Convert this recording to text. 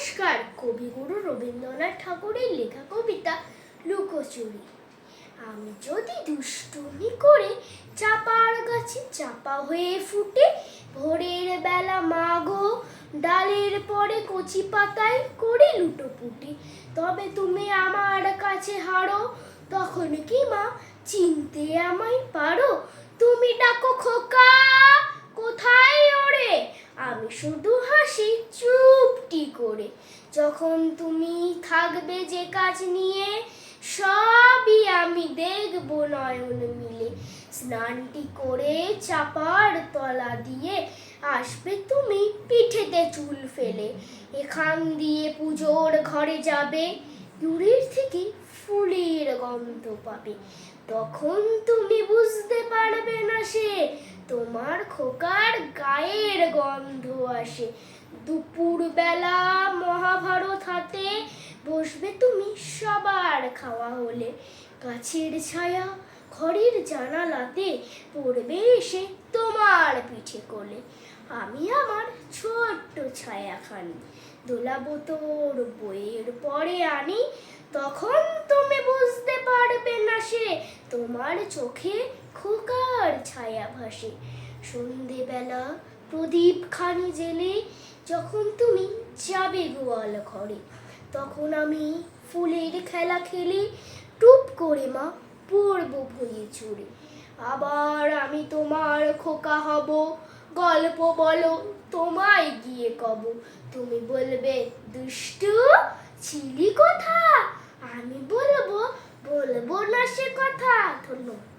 নমস্কার। কবিগুরু রবীন্দ্রনাথ ঠাকুরের লেখা কবিতা লুকোচুরি। আমি যদি দুষ্টুমি করে চাপার গাছে চাপা হয়ে ফুটে, ভোরের বেলা মাগো ডালের পরে কচি পাতায় করে লুটোপুটি, তবে তুমি আমার কাছে হারো। তখন কি মা চিনতে আমায় পারো? তুমি ডাকো খোকা, কোথায় ওরে? আমি শুধু হাসি চুপটি করে। যখন তুমি থাকবে যে কাজ নিয়ে, সবই আমি দেখব নয়ন মিলে। স্নানটি করে চাপার তলা দিয়ে আসবে তুমি পিঠেতে চুল ফেলে। এখান দিয়ে পুজোর ঘরে যাবে, দূরের থেকে ফুলের গন্ধ পাবে। তখন তুমি বুঝতে পারবে না সে তোমার খোকার গায়ের গন্ধ আসে। দুপুর বেলা মহাভারত হাতে বসবে তুমি সবার খাওয়া হলে। গাছের ছায়া ঘরের জানালাতে পড়বে এসে তোমার পিঠে কোলে। আমি আমার ছোট্ট ছায়াখানি দোলাবো তোর বইয়ের পরে আনি। তখন তুমি বুঝতে পারবে না সে তোমার চোখে খোকার ছায়া ভাসে। সন্ধেবেলা প্রদীপ খানি জেলে যখন তুমি যাবে গোয়াল ঘরে, তখন আমি ফুলের খেলা খেলি, টুপ করে মা পড়বো ভুঁয়ে চুরে। আবার আমি তোমার খোকা হব, গল্প বলো তোমায় গিয়ে কব। তুমি বলবে দুষ্টু ছিলি কোথা? আমি বলবো না সে কথা। ধন্যবাদ।